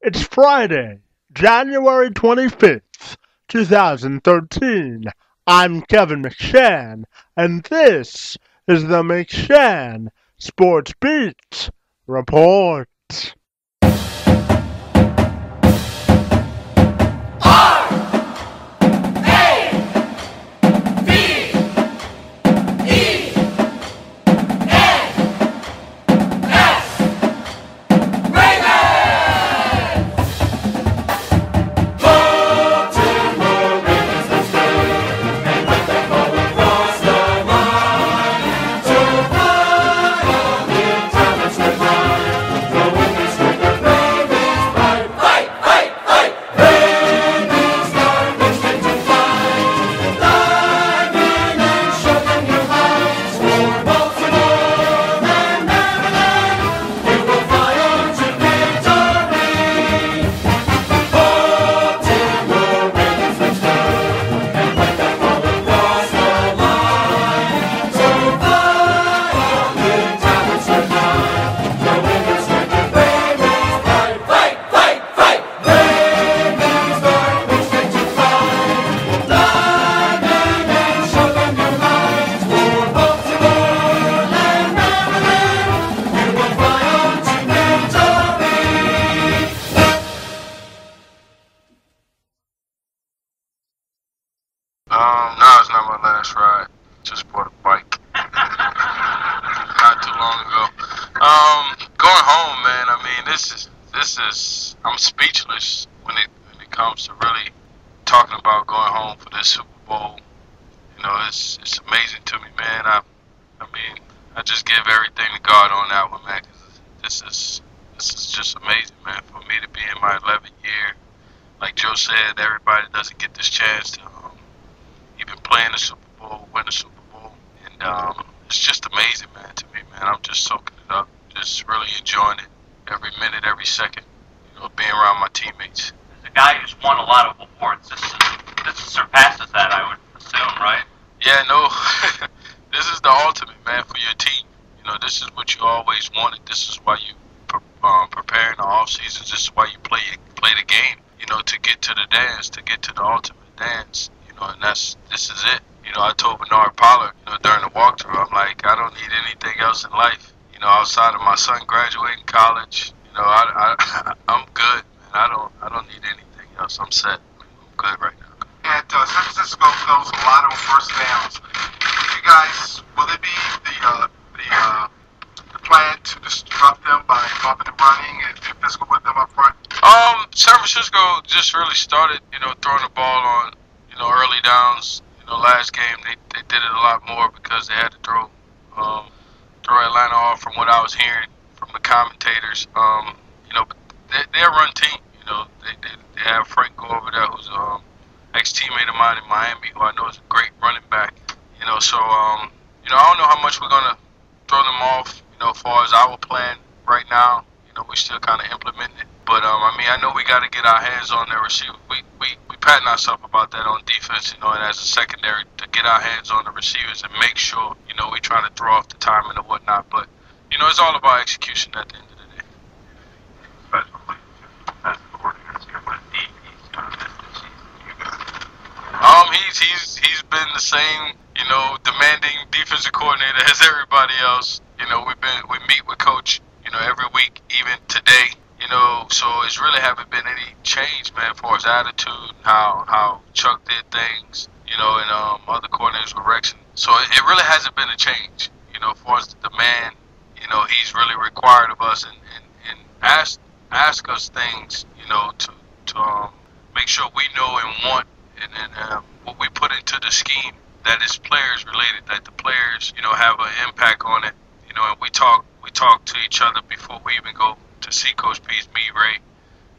It's Friday, January 25th, 2013. I'm Kevin McShann, and this is the McShann Sports Beat Report. No, it's not my last ride. Just bought a bike. Not too long ago. Going home, man. I mean, this is. I'm speechless when it comes to really talking about going home for this Super Bowl. You know, it's amazing to me, man. I mean, I just give everything to God on that one, man. 'Cause this is just amazing, man. For me to be in my 11th year, like Joe said, everybody doesn't get this chance to. Even playing the Super Bowl, win the Super Bowl, and it's just amazing, man, to me, man. I'm just soaking it up, just really enjoying it, every minute, every second, you know, being around my teammates. As a guy who's won a lot of awards, this surpasses that, I would assume, right? Yeah, no, this is the ultimate, man, for your team. You know, this is what you always wanted. This is why you prepare in the off seasons. This is why you play the game. You know, to get to the dance, to get to the ultimate dance. And this is it. You know, I told Bernard Pollard, you know, during the walkthrough, I'm like, I don't need anything else in life. You know, outside of my son graduating college, you know, I'm good, man. I don't need anything else. I'm set. I'm good right now. And San Francisco throws a lot of first downs. You guys, will it be the plan to disrupt them by bumping and running and being physical with them up front? San Francisco just really started, you know, throwing the ball on. You know, early downs. You know, last game they did it a lot more because they had to throw Atlanta off. From what I was hearing from the commentators, you know, they're a run team. You know, they have Franco over there, who's ex-teammate of mine in Miami, who I know is a great running back. You know, so you know, I don't know how much we're gonna throw them off. You know, as far as our plan right now, you know, we're still kind of implementing it. But I mean, I know we got to get our hands on their receiver. We patting ourselves about that on defense, you know, and as a secondary to get our hands on the receivers and make sure, you know, we're trying to throw off the timing and whatnot. But you know, it's all about execution at the end of the day. He's been the same, you know, demanding defensive coordinator as everybody else. You know, we meet with coach, you know, every week, even today. You know, so it's really haven't been any change, man, as far as attitude, how Chuck did things, you know, and other coordinators with Rex. So it really hasn't been a change, you know, as far as the demand, you know, he's really required of us and ask us things, you know, to make sure we know and want and what we put into the scheme, that is players related, that the players, you know, have an impact on it, you know, and we talk to each other before we even go to see Coach P's, me, Ray,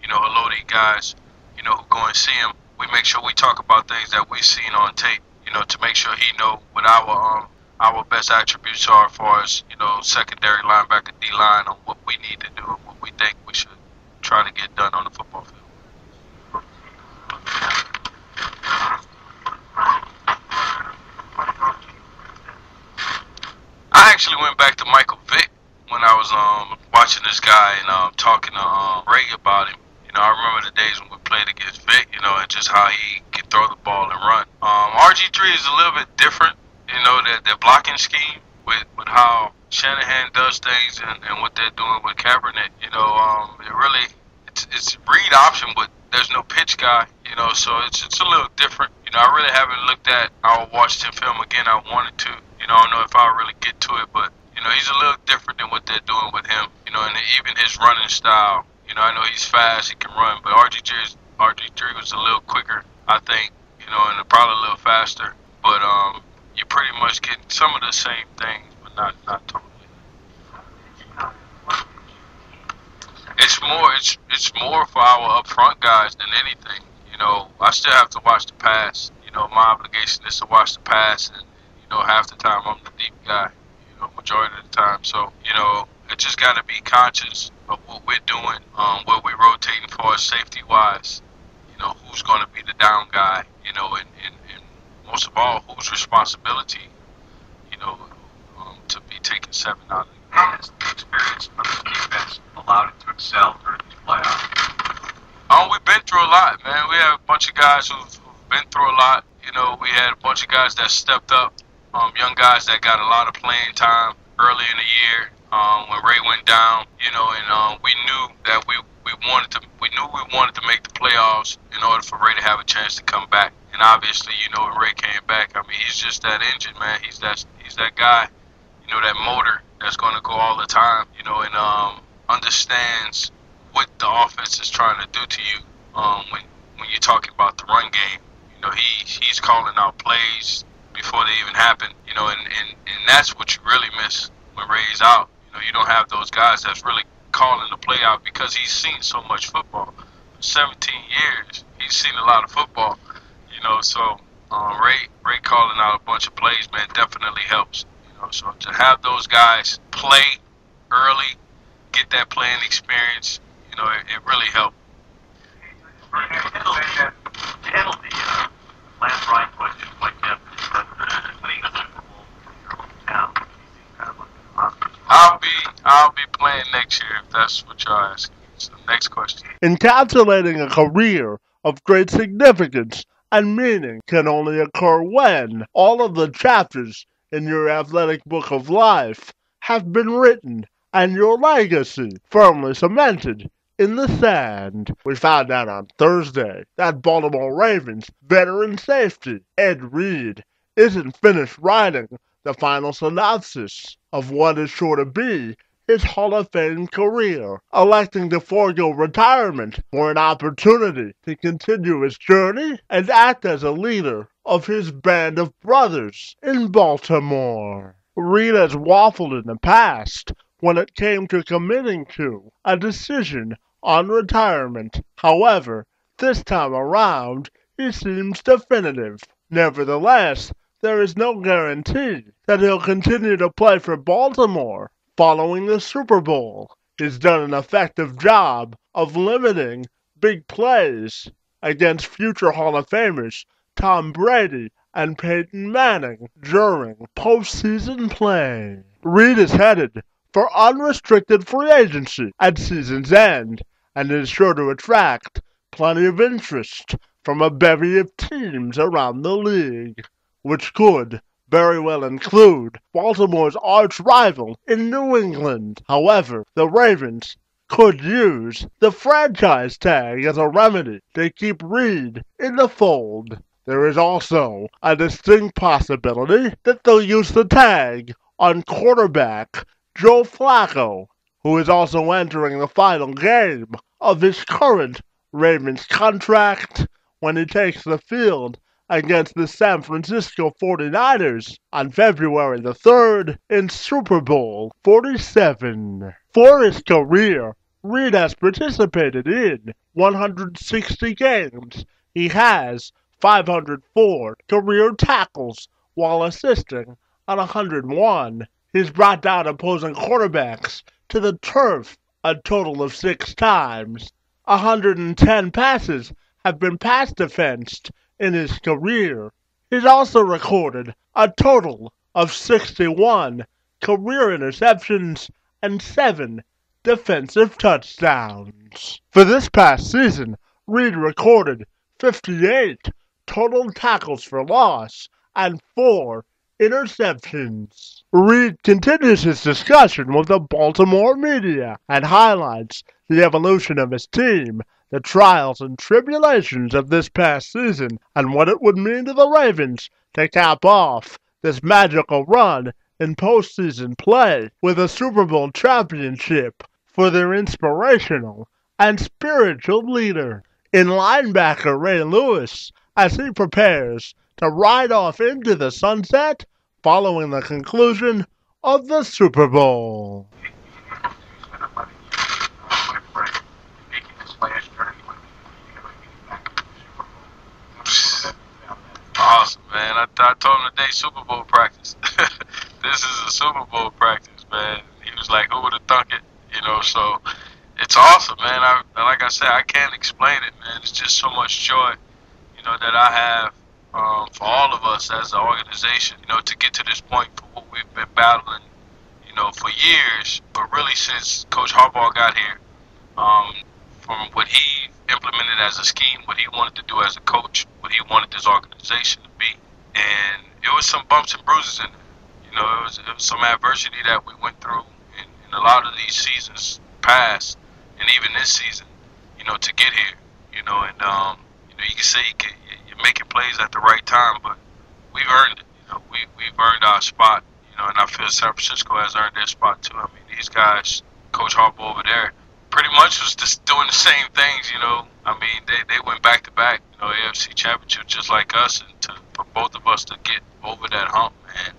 you know, a lot of these guys, you know, who go and see him. We make sure we talk about things that we've seen on tape, you know, to make sure he know what our best attributes are as far as, you know, secondary linebacker, D-line, on what we need to do and what we think we should try to get done on the football field. I actually went back to Michael Vick when I was watching this guy and talking to Ray about him. You I remember the days when we played against Vic, and just how he could throw the ball and run. RG3 is a little bit different, their blocking scheme with how Shanahan does things and what they're doing with Kaepernick. It's a read option, but there's no pitch guy, so it's a little different. I really haven't looked at our Washington film again. I wanted to, I don't know if I'll really get to it, but, he's a little different than what they're doing with him, and even his running style. I know he's fast, he can run, but RG3 was a little quicker, I think, and probably a little faster. But you pretty much get some of the same things, but not totally. It's more for our up front guys than anything. I still have to watch the pass. My obligation is to watch the pass, and half the time I'm the deep guy. Majority of the time. So it just got to be conscious of what we're doing, what we're rotating for safety wise. Who's going to be the down guy. And most of all, whose responsibility. To be taking 7 out of the game. How has the experience of the defense allowed it to excel during these playoffs? We've been through a lot, man. We have a bunch of guys who've been through a lot. We had a bunch of guys that stepped up, young guys that got a lot of playing time early in the year when Ray went down. And we knew that we wanted to make the playoffs in order for Ray to have a chance to come back. And obviously, when Ray came back, he's just that engine, man. He's that guy. That motor that's going to go all the time, and understands what the offense is trying to do to you. When you're talking about the run game, he's calling out plays before they even happen, and that's what you really miss when Ray's out. You don't have those guys that's really calling the play out because he's seen so much football. For 17 years, he's seen a lot of football, so Ray calling out a bunch of plays, man, definitely helps. So to have those guys play early, get that playing experience, it really helped. To handle the last right question quite definitely, winning the Super Bowl from your hometown, kind of like I'll be playing next year if that's what you're asking. So next question. Encapsulating a career of great significance and meaning can only occur when all of the chapters in your athletic book of life have been written and your legacy firmly cemented in the sand. We found out on Thursday that Baltimore Ravens veteran safety Ed Reed isn't finished writing the final synopsis of what is sure to be his Hall of Fame career, electing to forego retirement for an opportunity to continue his journey and act as a leader of his band of brothers in Baltimore. Reed has waffled in the past when it came to committing to a decision on retirement. However, this time around, he seems definitive. Nevertheless, there is no guarantee that he'll continue to play for Baltimore following the Super Bowl. He's done an effective job of limiting big plays against future Hall of Famers Tom Brady and Peyton Manning during postseason play. Reed is headed for unrestricted free agency at season's end and is sure to attract plenty of interest from a bevy of teams around the league, which could very well include Baltimore's arch rival in New England. However, the Ravens could use the franchise tag as a remedy to keep Reed in the fold. There is also a distinct possibility that they'll use the tag on quarterback Joe Flacco, who is also entering the final game of his current Ravens contract when he takes the field against the San Francisco 49ers on February the 3rd in Super Bowl 47. For his career, Reed has participated in 160 games. He has 504 career tackles while assisting on 101. He's brought down opposing quarterbacks to the turf a total of 6 times. 110 passes have been pass defensed in his career. He's also recorded a total of 61 career interceptions and 7 defensive touchdowns. For this past season, Reed recorded 58 total tackles for loss and 4 interceptions. Reed continues his discussion with the Baltimore media and highlights the evolution of his team, the trials and tribulations of this past season, and what it would mean to the Ravens to cap off this magical run in postseason play with a Super Bowl championship for their inspirational and spiritual leader in linebacker Ray Lewis as he prepares to ride off into the sunset following the conclusion of the Super Bowl. Awesome, man. I told him today Super Bowl practice. This is a Super Bowl practice, man. He was like, who would have thunk it? So it's awesome, man. Like I said, I can't explain it, man. It's just so much joy, that I have for all of us as an organization, to get to this point for what we've been battling, for years, but really since Coach Harbaugh got here, from what he implemented as a scheme, what he wanted to do as a coach, what he wanted this organization to be. And it was some bumps and bruises in it. It was some adversity that we went through in a lot of these seasons past, and even this season, to get here, and you can say you're making plays at the right time, but we've earned it. We've earned our spot, and I feel San Francisco has earned their spot too. I mean, these guys, Coach Harbaugh over there, pretty much was just doing the same things, I mean, they went back to back, AFC Championship just like us, and for both of us to get over that hump, man,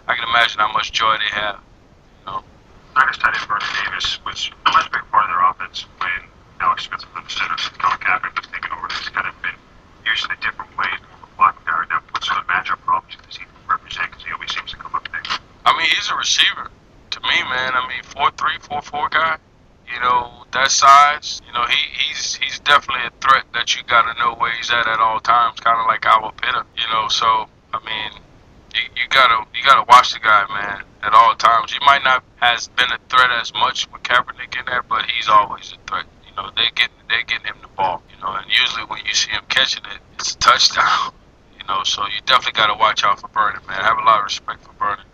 I can imagine how much joy they have. Niners tight end Vernon Davis was a much big part of their offense when Alex Smith from the center, Colin Kaepernick was taking over. It's kind of been used in a different way, more of a block guard. Now, what sort of matchup problems does he represent? Because he always seems to come up big. I mean, he's a receiver to me, man. I mean, 4'3", 4'4" guy. That size. He's definitely a threat that you got to know where he's at all times. Kind of like our Pitta. So I mean, you gotta watch the guy, man, at all times. He might not has been a threat as much with Kaepernick in there, but he's always a threat. They're getting him the ball. And usually when you see him catching it, it's a touchdown. So you definitely gotta watch out for Vernon, man. I have a lot of respect for Vernon.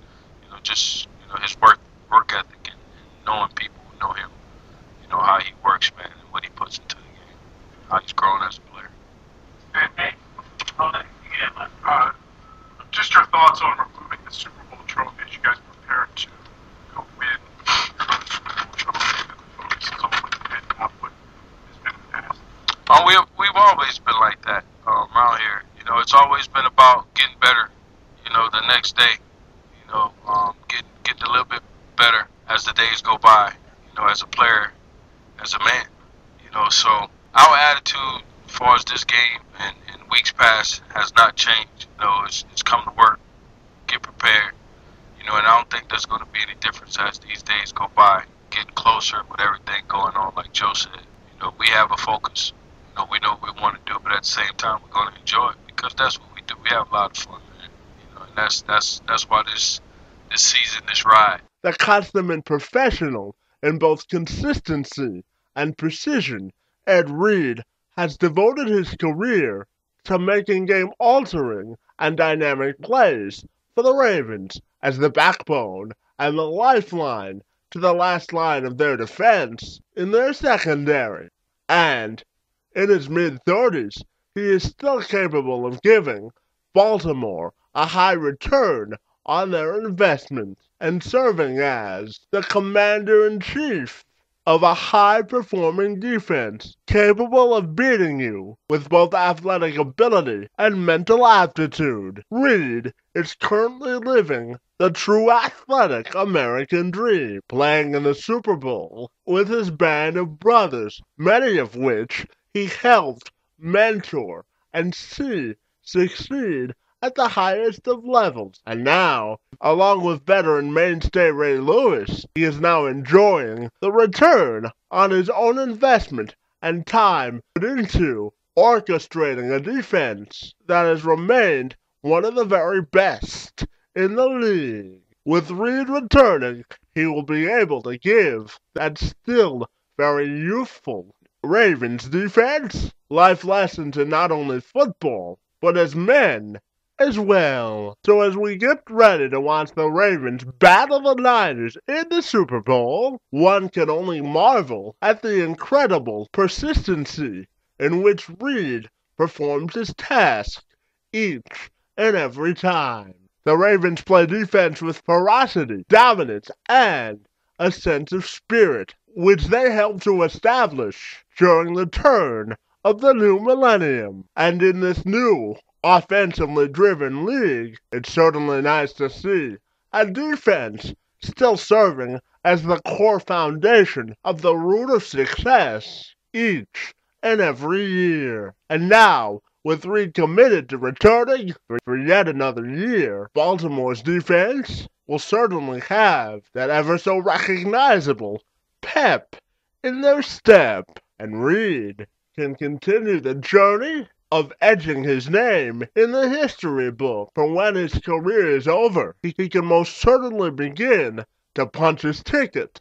Just his work ethic and knowing people who know him. How he works, man, and what he puts into the game. How he's grown as a player. Just your thoughts on removing the Super Bowl trophy as you guys prepare to go win the Super Bowl trophy, and the focus is on what the output has been in the past. We've always been like that around here. It's always been about getting better. The next day. Getting a little bit better as the days go by. As a player, as a man. So our attitude as far as this game and weeks past has not changed. It's come to work, get prepared. And I don't think there's going to be any difference as these days go by, getting closer with everything going on. Like Joe said, we have a focus. We know what we want to do, but at the same time, we're going to enjoy it because that's what we do. We have a lot of fun, man. And that's why this season, this ride. The consummate professional in both consistency and precision, Ed Reed has devoted his career to making game-altering and dynamic plays for the Ravens as the backbone and the lifeline to the last line of their defense in their secondary. And in his mid-30s, he is still capable of giving Baltimore a high return on their investment and serving as the commander-in-chief of a high-performing defense capable of beating you with both athletic ability and mental aptitude. Reed is currently living the true athletic American dream, playing in the Super Bowl with his band of brothers, many of which he helped mentor and see succeed at the highest of levels. And now, along with veteran mainstay Ray Lewis, he is now enjoying the return on his own investment and time put into orchestrating a defense that has remained one of the very best in the league. With Reed returning, he will be able to give that still very youthful Ravens defense life lessons in not only football, but as men as well. So as we get ready to watch the Ravens battle the Niners in the Super Bowl, one can only marvel at the incredible persistency in which Reed performs his task each and every time. The Ravens play defense with ferocity, dominance, and a sense of spirit, which they help to establish during the turn of the new millennium. And in this new, offensively driven league, it's certainly nice to see a defense still serving as the core foundation of the root of success each and every year. And now, with Reed committed to returning for yet another year, Baltimore's defense will certainly have that ever so recognizable pep in their step, and Reed can continue the journey of etching his name in the history book. For when his career is over, he can most certainly begin to punch his ticket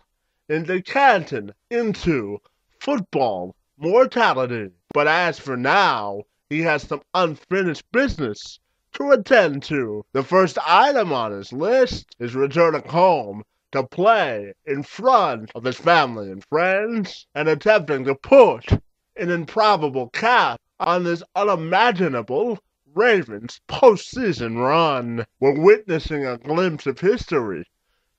into Canton into football mortality. But as for now, he has some unfinished business to attend to. The first item on his list is returning home to play in front of his family and friends and attempting to put an improbable cap on this unimaginable Ravens postseason run. We're witnessing a glimpse of history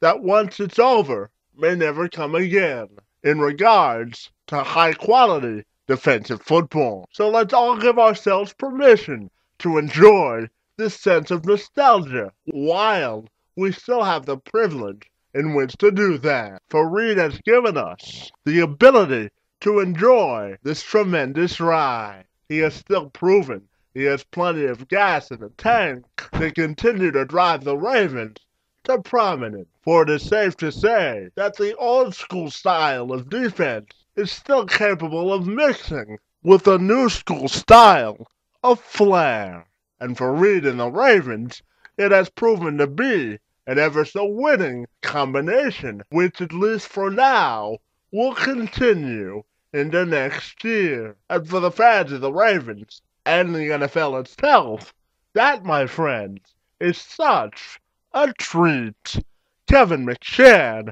that once it's over may never come again in regards to high-quality defensive football. So let's all give ourselves permission to enjoy this sense of nostalgia while we still have the privilege in which to do that. For Reed has given us the ability to enjoy this tremendous ride. He has still proven he has plenty of gas in the tank to continue to drive the Ravens to prominence. For it is safe to say that the old school style of defense is still capable of mixing with the new school style of flair. And for Reed and the Ravens, it has proven to be an ever so winning combination, which at least for now will continue into next year. And for the fans of the Ravens and the NFL itself, that, my friends, is such a treat. Kevin McShane,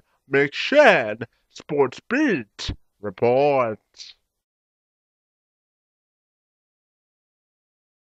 Sports Beat, reports.